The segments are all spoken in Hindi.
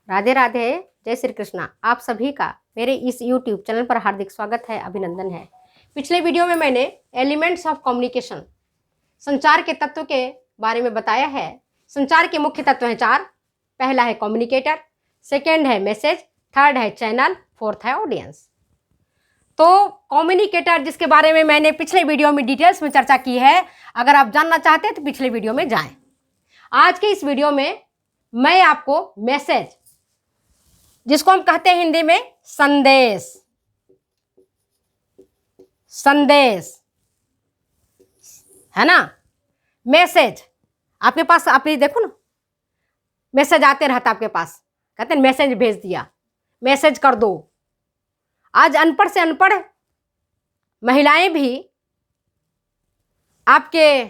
राधे राधे, जय श्री कृष्णा। आप सभी का मेरे इस YouTube चैनल पर हार्दिक स्वागत है, अभिनंदन है। पिछले वीडियो में मैंने एलिमेंट्स ऑफ कम्युनिकेशन, संचार के तत्व के बारे में बताया है। संचार के मुख्य तत्व हैं चार। पहला है कम्युनिकेटर, सेकेंड है मैसेज, थर्ड है चैनल, फोर्थ है ऑडियंस। तो कम्युनिकेटर, जिसके बारे में मैंने पिछले वीडियो में डिटेल्स में चर्चा की है, अगर आप जानना चाहते हैं तो पिछले वीडियो में जाएं। आज के इस वीडियो में मैं आपको मैसेज, जिसको हम कहते हैं हिंदी में संदेश, संदेश है ना, मैसेज। आपके पास, आप ये देखो ना, मैसेज आते रहता आपके पास, कहते हैं मैसेज भेज दिया, मैसेज कर दो। आज अनपढ़ से अनपढ़ महिलाएं भी आपके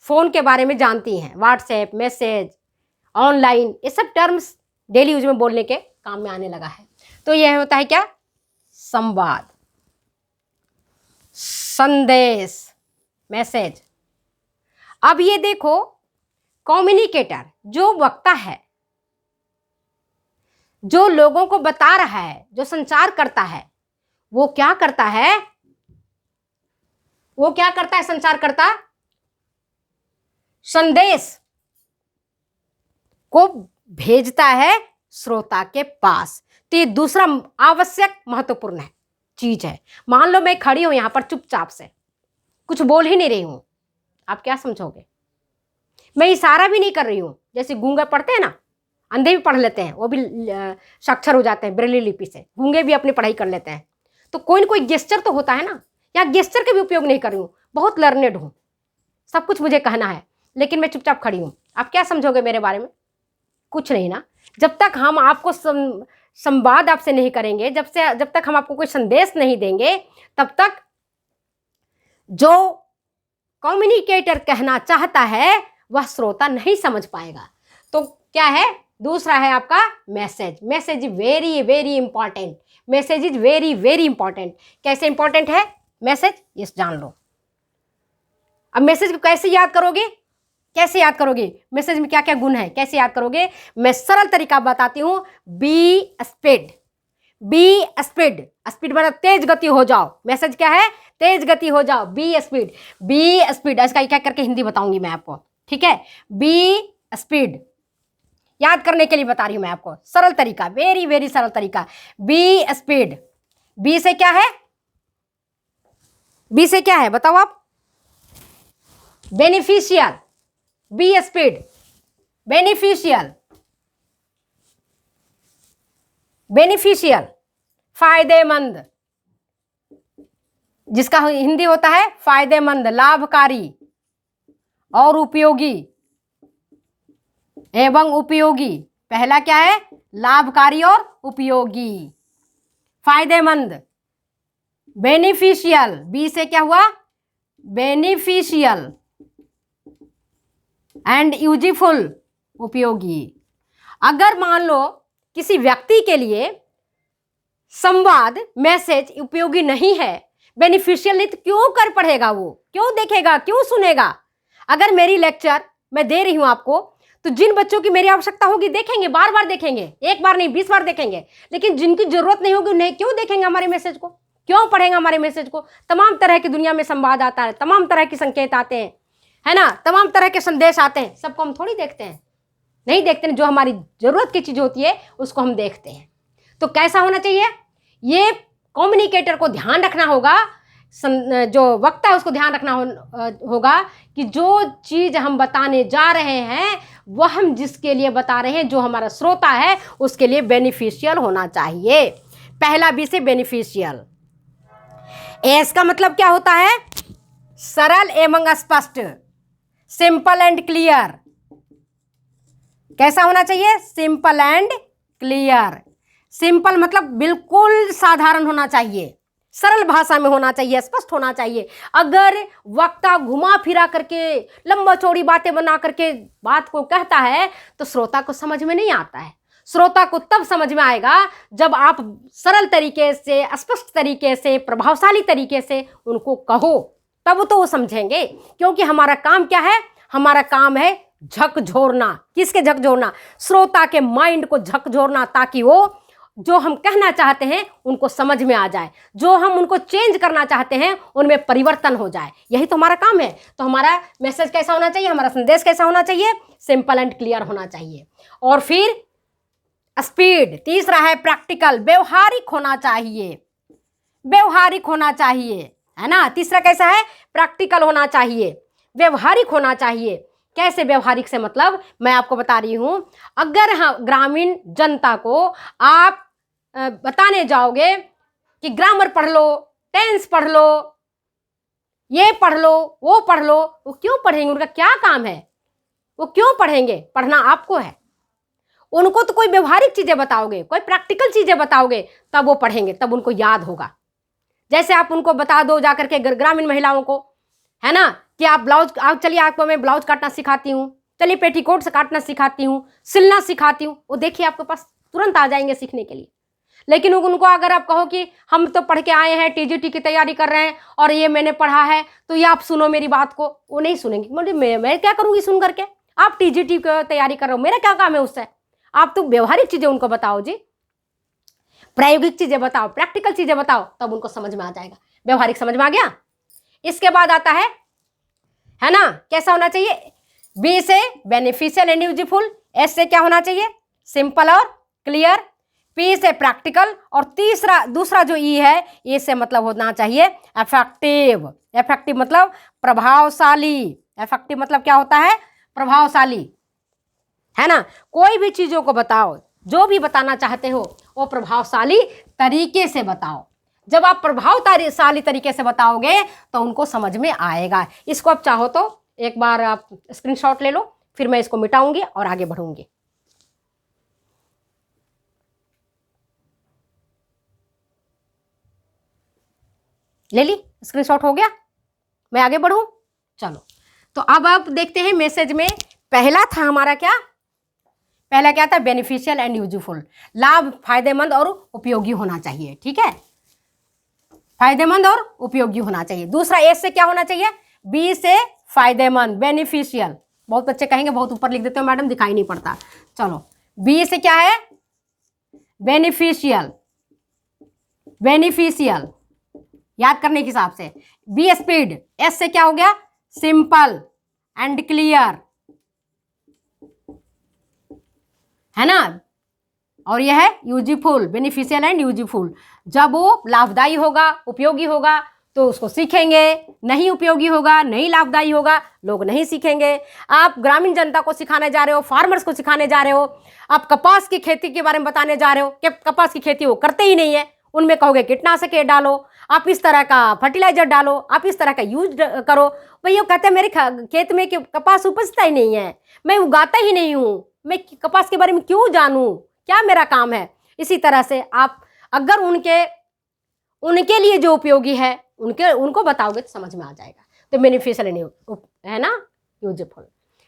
फोन के बारे में जानती हैं। व्हाट्सएप, मैसेज, ऑनलाइन, ये सब टर्म्स डेली यूज में बोलने के काम में आने लगा है। तो यह होता है क्या? संवाद, संदेश, मैसेज। अब ये देखो, कम्युनिकेटर जो वक्ता है, जो लोगों को बता रहा है, जो संचार करता है, वो क्या करता है? वो क्या करता है? संचार करता, संदेश को भेजता है श्रोता के पास। तो ये दूसरा आवश्यक महत्वपूर्ण है चीज है। मान लो मैं खड़ी हूं यहां पर चुपचाप से, कुछ बोल ही नहीं रही हूं, आप क्या समझोगे? मैं इशारा भी नहीं कर रही हूं, जैसे गूंगे पढ़ते हैं ना, अंधे भी पढ़ लेते हैं, वो भी साक्षर हो जाते हैं ब्रेली लिपि से, गूंगे भी अपनी पढ़ाई कर लेते हैं। तो कोई ना कोई गेस्चर तो होता है ना। या गेस्चर का भी उपयोग नहीं कर रही हूँ, बहुत लर्नेड हूँ, सब कुछ मुझे कहना है, लेकिन मैं चुपचाप खड़ी हूँ। आप क्या समझोगे मेरे बारे में? कुछ नहीं ना। जब तक हम आपको संवाद आपसे नहीं करेंगे, जब तक हम आपको कोई संदेश नहीं देंगे, तब तक जो कम्युनिकेटर कहना चाहता है वह श्रोता नहीं समझ पाएगा। तो क्या है? दूसरा है आपका message. Message is very very important. Message is very very important. कैसे इंपॉर्टेंट है मैसेज, ये जान लो। अब मैसेज को कैसे याद करोगे? कैसे याद करोगे? मैसेज में क्या क्या गुण है, कैसे याद करोगे? मैं सरल तरीका बताती हूँ। B speed. B speed, speed मतलब तेज गति हो जाओ। मैसेज क्या है? तेज गति हो जाओ। B speed, B speed. इसका क्या करके हिंदी बताऊंगी मैं आपको, ठीक है? बी स्पीड याद करने के लिए बता रही हूं मैं आपको, सरल तरीका, वेरी वेरी सरल तरीका। B speed. बी से क्या है? बी से क्या है बताओ आप? Beneficial. B speed, beneficial. Beneficial फायदेमंद, जिसका हिंदी होता है फायदेमंद, लाभकारी और उपयोगी एवं उपयोगी। पहला क्या है? लाभकारी और उपयोगी, फायदेमंद, बेनिफिशियल। बी से क्या हुआ? बेनिफिशियल एंड यूजफुल, उपयोगी। अगर मान लो किसी व्यक्ति के लिए संवाद, मैसेज उपयोगी नहीं है, बेनिफिशियल नहीं, तो क्यों कर पढ़ेगा वो? क्यों देखेगा? क्यों सुनेगा? अगर मेरी लेक्चर मैं दे रही हूं आपको, तो जिन बच्चों की मेरी आवश्यकता होगी देखेंगे, बार बार देखेंगे, एक बार नहीं 20 बार देखेंगे। लेकिन जिनकी जरूरत नहीं होगी उन्हें क्यों देखेंगे हमारे मैसेज को? क्यों पढ़ेंगे हमारे मैसेज को? तमाम तरह की दुनिया में संवाद आता है, तमाम तरह के संकेत आते हैं, है ना, तमाम तरह के संदेश आते हैं, सबको हम थोड़ी देखते हैं, नहीं देखते हैं। जो हमारी जरूरत की चीज होती है उसको हम देखते हैं। तो कैसा होना चाहिए? ये कम्युनिकेटर को ध्यान रखना होगा, जो वक्ता है उसको ध्यान रखना होगा कि जो चीज हम बताने जा रहे हैं वह हम जिसके लिए बता रहे हैं, जो हमारा श्रोता है, उसके लिए बेनिफिशियल होना चाहिए। पहला बी से बेनिफिशियल। एस का मतलब क्या होता है? सरल एवं स्पष्ट, सिंपल एंड क्लियर। कैसा होना चाहिए? Simple and clear. सिंपल मतलब बिल्कुल साधारण होना चाहिए, सरल भाषा में होना चाहिए, स्पष्ट होना चाहिए। अगर वक्ता घुमा फिरा करके, लंबा चौड़ी बातें बना करके बात को कहता है तो श्रोता को समझ में नहीं आता है। श्रोता को तब समझ में आएगा जब आप सरल तरीके से, स्पष्ट तरीके से, प्रभावशाली तरीके से उनको कहो, तब तो वो समझेंगे। क्योंकि हमारा काम क्या है? हमारा काम है झकझोरना। किसके झकझोरना? श्रोता के माइंड को झकझोरना, ताकि वो जो हम कहना चाहते हैं उनको समझ में आ जाए, जो हम उनको चेंज करना चाहते हैं उनमें परिवर्तन हो जाए। यही तो हमारा काम है। तो हमारा मैसेज कैसा होना चाहिए, हमारा संदेश कैसा होना चाहिए? सिंपल एंड क्लियर होना चाहिए। और फिर स्पीड, तीसरा है प्रैक्टिकल, व्यवहारिक होना चाहिए, व्यवहारिक होना चाहिए, है ना। तीसरा कैसा है? प्रैक्टिकल होना चाहिए, व्यवहारिक होना चाहिए। कैसे व्यवहारिक से मतलब मैं आपको बता रही हूं, अगर हम ग्रामीण जनता को आप बताने जाओगे कि ग्रामर पढ़ लो, टेंस पढ़ लो, ये पढ़ लो, वो पढ़ लो, वो क्यों पढ़ेंगे? उनका क्या काम है? वो क्यों पढ़ेंगे? पढ़ना आपको है। उनको तो कोई व्यवहारिक चीजें बताओगे, कोई प्रैक्टिकल चीजें बताओगे, तब वो पढ़ेंगे, तब उनको याद होगा। जैसे आप उनको बता दो जाकर के ग्रामीण महिलाओं को, है ना, कि आप ब्लाउज, आप चलिए आपको मैं ब्लाउज काटना सिखाती हूँ, चलिए पेटीकोट से काटना सिखाती हूँ, सिलना सिखाती हूँ, वो देखिए आपके पास तुरंत आ जाएंगे सीखने के लिए। लेकिन उनको अगर आप कहो कि हम तो पढ़ के आए हैं, टीजीटी की तैयारी कर रहे हैं और ये मैंने पढ़ा है, तो ये आप सुनो मेरी बात को, वो नहीं सुनेंगे। मुझे मैं क्या करूँगी सुन करके? आप टीजीटी की तैयारी कर रहे हो, मेरा क्या काम है उससे? आप तो व्यवहारिक चीजें उनको बताओ जी, प्रायोगिक चीजें बताओ, प्रैक्टिकल चीजें बताओ, तब उनको समझ में आ जाएगा। व्यवहारिक समझ में आ गया। इसके बाद आता है ना, कैसा होना चाहिए? बी से बेनिफिशियल एंड यूजफुल, एस से क्या होना चाहिए? सिंपल और क्लियर, पी से प्रैक्टिकल, और दूसरा जो ई है, ए से मतलब होना चाहिए इफेक्टिव। इफेक्टिव मतलब प्रभावशाली। इफेक्टिव मतलब क्या होता है? प्रभावशाली, है ना। कोई भी चीजों को बताओ, जो भी बताना चाहते हो वो प्रभावशाली तरीके से बताओ। जब आप प्रभावशाली तरीके से बताओगे तो उनको समझ में आएगा। इसको आप चाहो तो एक बार आप स्क्रीनशॉट ले लो, फिर मैं इसको मिटाऊंगी और आगे बढ़ूंगी। ले ली? स्क्रीनशॉट हो गया? मैं आगे बढ़ूं? चलो, तो अब आप देखते हैं मैसेज में पहला था हमारा क्या? पहला क्या था? बेनिफिशियल एंड यूजफुल, लाभ, फायदेमंद और उपयोगी होना चाहिए। ठीक है, फायदेमंद और उपयोगी होना चाहिए। दूसरा एस से क्या होना चाहिए? बी से फायदेमंद, बेनिफिशियल। बहुत बच्चे कहेंगे बहुत ऊपर लिख देते हो मैडम, दिखाई नहीं पड़ता। चलो, बी से क्या है? बेनिफिशियल, बेनिफिशियल याद करने के हिसाब से। बी स्पीड, एस से क्या हो गया? सिंपल एंड क्लियर, है ना। और यह है यूजफुल, बेनिफिशियल एंड यूजफुल। जब वो लाभदायी होगा, उपयोगी होगा तो उसको सीखेंगे, नहीं उपयोगी होगा, नहीं लाभदायी होगा, लोग नहीं सीखेंगे। आप ग्रामीण जनता को सिखाने जा रहे हो, फार्मर्स को सिखाने जा रहे हो, आप कपास की खेती के बारे में बताने जा रहे हो कि कपास की खेती वो करते ही नहीं है, उनमें कहोगे कीटनाशक डालो, आप इस तरह का फर्टिलाइजर डालो, आप इस तरह का यूज करो, भाई वो कहते हैं मेरे खेत में कि कपास उपजता ही नहीं है, मैं उगाता ही नहीं हूँ, मैं कपास के बारे में क्यों जानूँ, क्या मेरा काम है। इसी तरह से आप अगर उनके लिए जो उपयोगी है उनको बताओगे तो समझ में आ जाएगा। तो बेनिफिशियल है ना, यूजफुल।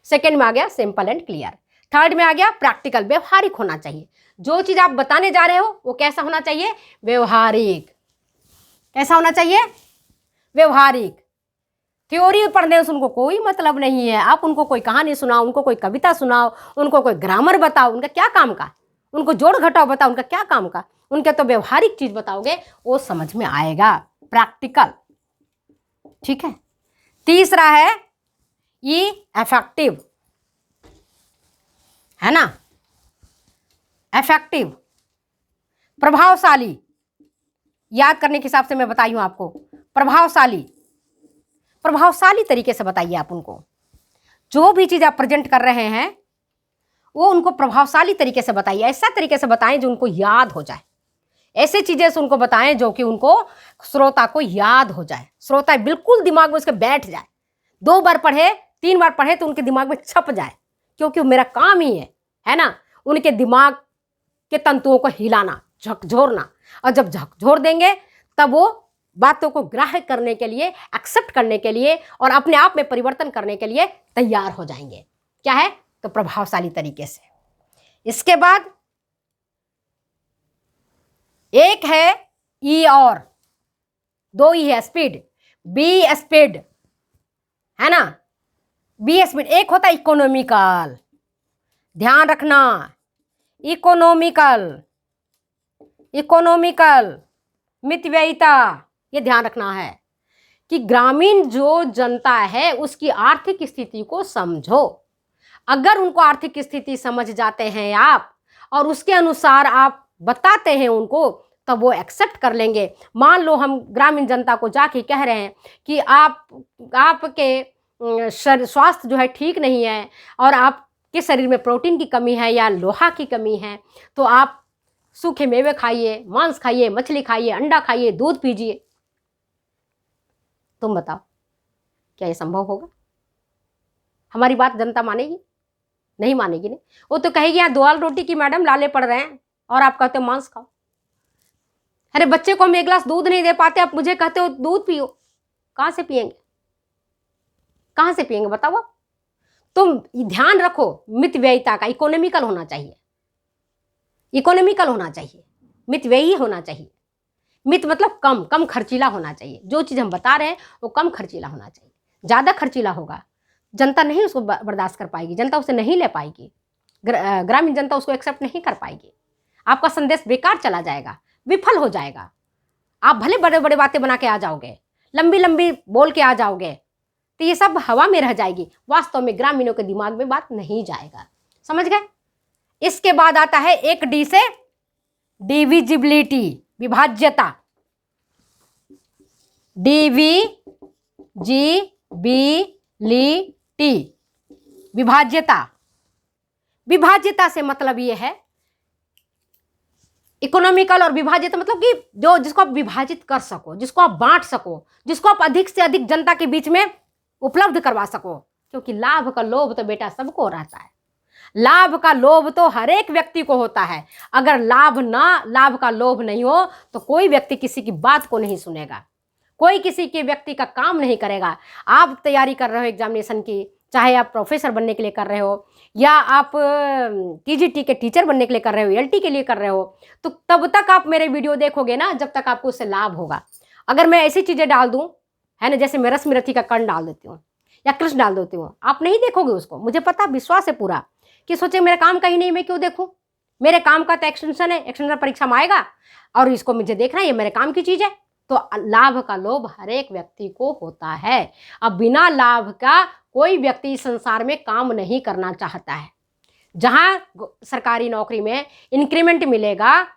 सेकंड में आ गया सिंपल एंड क्लियर। थर्ड में आ गया प्रैक्टिकल, व्यवहारिक होना चाहिए। जो चीज आप बताने जा रहे हो वो कैसा होना चाहिए? व्यवहारिक। कैसा होना चाहिए? व्यवहारिक। थ्योरी पढ़ने से उनको कोई मतलब नहीं है। आप उनको कोई कहानी सुनाओ, उनको कोई कविता सुनाओ, उनको कोई ग्रामर बताओ, उनका क्या काम का, उनको जोड़ घटाव बताओ, उनका क्या काम का, उनके तो व्यवहारिक चीज बताओगे वो समझ में आएगा, प्रैक्टिकल। ठीक है। तीसरा है ये इफेक्टिव, है ना, इफेक्टिव, प्रभावशाली। याद करने के हिसाब से मैं बताई हूं आपको, प्रभावशाली, प्रभावशाली तरीके से बताइए आप उनको। जो भी चीज आप प्रेजेंट कर रहे हैं वो उनको प्रभावशाली तरीके से बताइए, ऐसा तरीके से बताएं जो उनको याद हो जाए, ऐसे चीजें से उनको बताएं जो कि उनको श्रोता को याद हो जाए, श्रोता बिल्कुल दिमाग में उसके बैठ जाए, 2 बार पढ़े 3 बार पढ़े तो उनके दिमाग में छप जाए, क्योंकि मेरा काम ही है ना, उनके दिमाग के तंतुओं को हिलाना, झकझोरना। और जब झकझोर देंगे तब वो बातों को ग्राह्य करने के लिए, एक्सेप्ट करने के लिए और अपने आप में परिवर्तन करने के लिए तैयार हो जाएंगे। क्या है? तो प्रभावशाली तरीके से। इसके बाद एक है ई और 2 ई है, स्पीड, बी स्पीड, है ना, BS-बिट, एक होता है इकोनॉमिकल, ध्यान रखना, इकोनॉमिकल, इकोनॉमिकल मितव्ययिता, ये ध्यान रखना है कि ग्रामीण जो जनता है उसकी आर्थिक स्थिति को समझो। अगर उनको आर्थिक स्थिति समझ जाते हैं आप और उसके अनुसार आप बताते हैं उनको, तब वो एक्सेप्ट कर लेंगे। मान लो हम ग्रामीण जनता को जाके कह रहे हैं कि आपके स्वास्थ्य जो है ठीक नहीं है और आपके शरीर में प्रोटीन की कमी है या लोहा की कमी है, तो आप सूखे मेवे खाइए, मांस खाइए, मछली खाइए, अंडा खाइए, दूध पीजिए। तुम बताओ क्या ये संभव होगा? हमारी बात जनता मानेगी? नहीं मानेगी। नहीं, वो तो कहेगी यहाँ दाल रोटी की मैडम लाले पड़ रहे हैं और आप कहते हो मांस खाओ। अरे बच्चे को हम 1 गिलास दूध नहीं दे पाते, आप मुझे कहते हो दूध पियो। कहां से पिएंगे? कहां से पिएंगे बताओ आप? तुम ध्यान रखो, मितव्ययिता का, इकोनॉमिकल होना चाहिए, इकोनॉमिकल होना चाहिए, मितव्ययी होना चाहिए। मित मतलब कम, कम खर्चीला होना चाहिए। जो चीज़ हम बता रहे हैं वो कम खर्चीला होना चाहिए। ज़्यादा खर्चीला होगा, जनता नहीं उसको बर्दाश्त कर पाएगी, जनता उसे नहीं ले पाएगी, ग्रामीण जनता उसको एक्सेप्ट नहीं कर पाएगी। आपका संदेश बेकार चला जाएगा, विफल हो जाएगा। आप भले बड़े बड़े बातें बना के आ जाओगे, लंबी लंबी बोल के आ जाओगे, तो ये सब हवा में रह जाएगी। वास्तव में ग्रामीणों के दिमाग में बात नहीं जाएगा। समझ गए? इसके बाद आता है 1D से डिविजिबिलिटी, विभाज्यता। डिविजिबिलिटी, विभाज्यता। विभाज्यता से मतलब ये है, इकोनॉमिकल और विभाज्यता मतलब कि जो जिसको आप विभाजित कर सको, जिसको आप बांट सको, जिसको आप अधिक से अधिक जनता के बीच में उपलब्ध करवा सको। क्योंकि लाभ का लोभ तो बेटा सबको रहता है, लाभ का लोभ तो हर एक व्यक्ति को होता है। अगर लाभ का लोभ नहीं हो तो कोई व्यक्ति किसी की बात को नहीं सुनेगा, कोई किसी के व्यक्ति का काम नहीं करेगा। आप तैयारी कर रहे हो एग्जामिनेशन की, चाहे आप प्रोफेसर बनने के लिए कर रहे हो या आप TGT के टीचर बनने के लिए कर रहे हो, LT के लिए कर रहे हो, तो तब तक आप मेरे वीडियो देखोगे ना जब तक आपको उससे लाभ होगा। अगर मैं ऐसी चीज़ें डाल दूँ, है ना, जैसे मैं रश्मि रथी का कर्ण डाल देती हूँ या कृष्ण डाल देती हूँ, आप नहीं देखोगे उसको। मुझे पता, विश्वास है पूरा कि सोचे मेरे काम का ही नहीं, मैं क्यों देखूँ? मेरे काम का तो एक्सटेंशन है, एक्सटेंशन परीक्षा में आएगा और इसको मुझे देखना है, ये मेरे काम की चीज़ है। तो लाभ का लोभ हर एक व्यक्ति को होता है। अब बिना लाभ का कोई व्यक्ति इस संसार में काम नहीं करना चाहता है। जहाँ सरकारी नौकरी में इंक्रीमेंट मिलेगा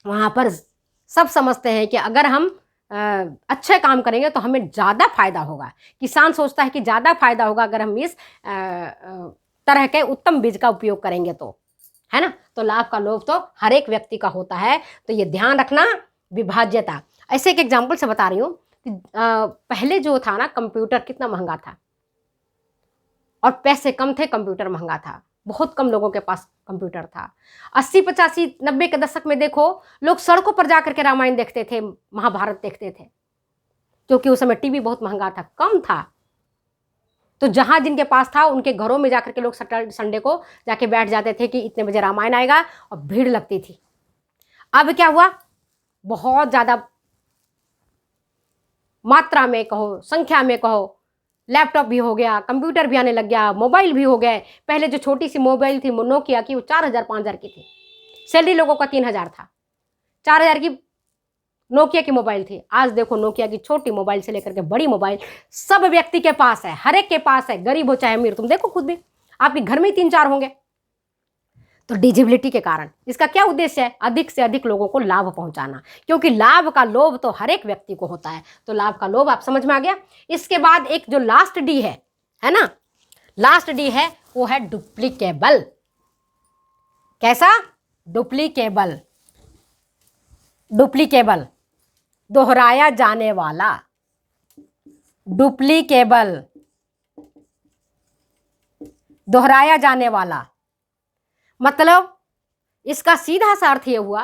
वहाँ पर सब समझते हैं कि अगर हम अच्छे काम करेंगे तो हमें ज़्यादा फायदा होगा। किसान सोचता है कि ज़्यादा फायदा होगा अगर हम इस तरह के उत्तम बीज का उपयोग करेंगे तो, है ना। तो लाभ का लोभ तो हर एक व्यक्ति का होता है। तो ये ध्यान रखना, विभाज्यता। ऐसे एक एग्जाम्पल से बता रही हूँ कि पहले जो था ना, कंप्यूटर कितना महंगा था और पैसे कम थे, कंप्यूटर महंगा था, बहुत कम लोगों के पास कंप्यूटर था। 80, 85, 90 के दशक में देखो, लोग सड़कों पर जाकर के रामायण देखते थे, महाभारत देखते थे, क्योंकि उस समय टीवी बहुत महंगा था, कम था। तो जहाँ जिनके पास था उनके घरों में जाकर के लोग सैटरडे संडे को जाके बैठ जाते थे कि इतने बजे रामायण आएगा, और भीड़ लगती थी। अब क्या हुआ, बहुत ज़्यादा मात्रा में कहो, संख्या में कहो, लैपटॉप भी हो गया, कंप्यूटर भी आने लग गया, मोबाइल भी हो गए। पहले जो छोटी सी मोबाइल थी नोकिया की, वो 4000 5000 की थी। सैलरी लोगों का 3000 था, 4000 की नोकिया की मोबाइल थी। आज देखो नोकिया की छोटी मोबाइल से लेकर के बड़ी मोबाइल सब व्यक्ति के पास है, हर एक के पास है, गरीब हो चाहे अमीर। तुम देखो खुद भी, आपके घर में ही 3-4 होंगे। तो डिजिबिलिटी के कारण इसका क्या उद्देश्य है, अधिक से अधिक लोगों को लाभ पहुंचाना, क्योंकि लाभ का लोभ तो हर एक व्यक्ति को होता है। तो लाभ का लोभ आप समझ में आ गया। इसके बाद एक जो लास्ट डी है ना, लास्ट डी है वो है डुप्लीकेबल। कैसा? डुप्लीकेबल, डुप्लीकेबल, दोहराया जाने वाला, डुप्लीकेबल, दोहराया जाने वाला। मतलब इसका सीधा सा अर्थ ये हुआ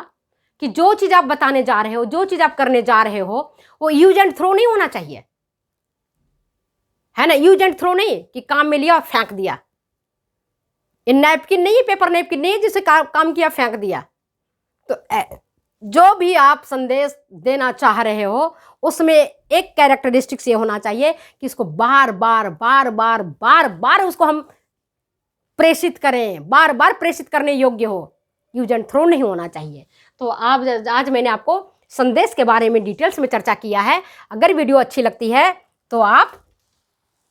कि जो चीज आप बताने जा रहे हो, जो चीज आप करने जा रहे हो, वो यूज एंड थ्रो नहीं होना चाहिए, है ना। यूज एंड थ्रो नहीं कि काम में लिया और फेंक दिया। ये नैपकिन नहीं है, पेपर नैपकिन नहीं है जिसे काम किया फेंक दिया। तो जो भी आप संदेश देना चाह रहे हो उसमें एक कैरेक्टरिस्टिक्स ये होना चाहिए कि इसको बार बार बार बार बार बार उसको हम प्रेषित करें, बार बार प्रेषित करने योग्य हो, यूज एंड थ्रो नहीं होना चाहिए। तो आज मैंने आपको संदेश के बारे में डिटेल्स में चर्चा किया है। अगर वीडियो अच्छी लगती है तो आप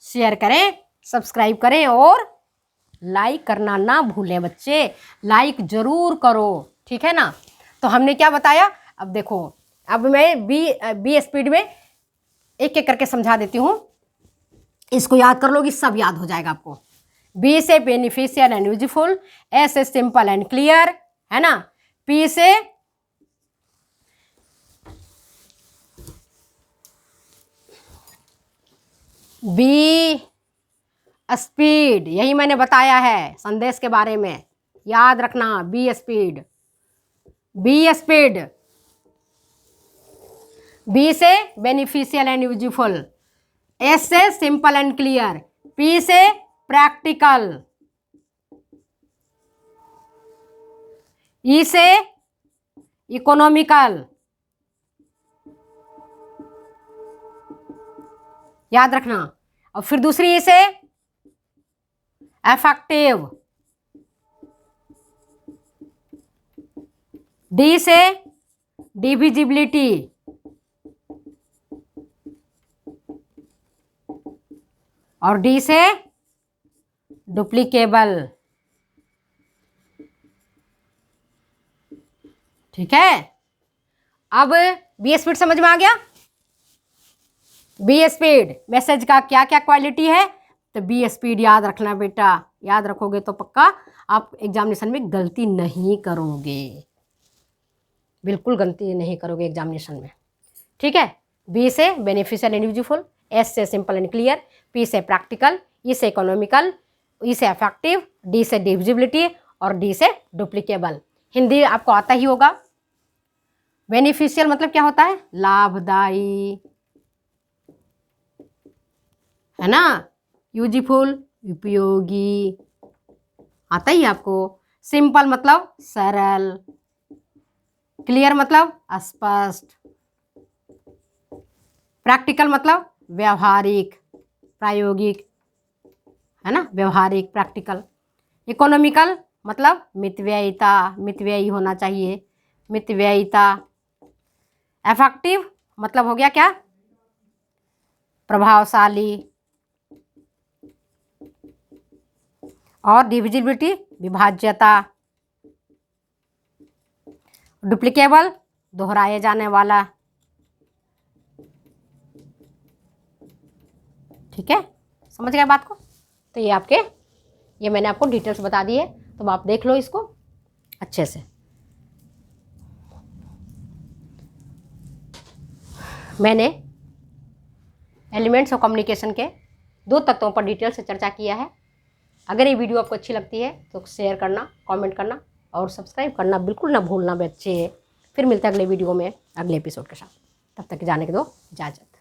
शेयर करें, सब्सक्राइब करें और लाइक करना ना भूलें बच्चे, लाइक जरूर करो, ठीक है ना। तो हमने क्या बताया, अब देखो, अब मैं बी स्पीड में एक एक करके समझा देती हूँ, इसको याद कर लोगी, सब याद हो जाएगा आपको। बी से बेनिफिशियल एंड यूजफुल, एस से सिंपल एंड क्लियर, है ना। पी से बी स्पीड, यही मैंने बताया है संदेश के बारे में, याद रखना। B speed, B speed. B से बेनिफिशियल एंड यूजफुल, एस से सिंपल एंड क्लियर, पी से प्रैक्टिकल, ई से इकोनॉमिकल, याद रखना। और फिर दूसरी ई से एफेक्टिव, डी से डिविजिबिलिटी, और डी से डुप्लीकेबल, ठीक है। अब बी स्पीड समझ में आ गया। बी स्पीड मैसेज का क्या क्या क्वालिटी है, तो बी स्पीड याद रखना बेटा, याद रखोगे तो पक्का आप एग्जामिनेशन में गलती नहीं करोगे, बिल्कुल गलती नहीं करोगे एग्जामिनेशन में, ठीक है। बी से बेनिफिशियल एंड यूजफुल, एस से सिंपल एंड क्लियर, पी से प्रैक्टिकल, ई से इकोनॉमिकल, ई से इफेक्टिव, डी से डिविजिबिलिटी और डी से डुप्लीकेबल। हिंदी आपको आता ही होगा। बेनिफिशियल मतलब क्या होता है, लाभदायी, है ना। यूजफुल उपयोगी, आता ही आपको। सिंपल मतलब सरल, क्लियर मतलब स्पष्ट, प्रैक्टिकल मतलब व्यवहारिक, प्रायोगिक, है ना, व्यवहारिक प्रैक्टिकल। इकोनॉमिकल मतलब मितव्ययिता, मितव्ययी होना चाहिए, मितव्ययिता। इफेक्टिव मतलब हो गया क्या, प्रभावशाली। और डिविजिबिलिटी विभाज्यता। डुप्लीकेबल दोहराए जाने वाला, ठीक है, समझ गए बात को। तो ये मैंने आपको डिटेल्स बता दी है, तो आप देख लो इसको अच्छे से। मैंने एलिमेंट्स ऑफ कम्युनिकेशन के 2 तत्वों पर डिटेल से चर्चा किया है। अगर ये वीडियो आपको अच्छी लगती है तो शेयर करना, कमेंट करना और सब्सक्राइब करना बिल्कुल ना भूलना बच्चे। फिर मिलते हैं अगले वीडियो में अगले एपिसोड के साथ, तब तक जाने के दो इजाज़त।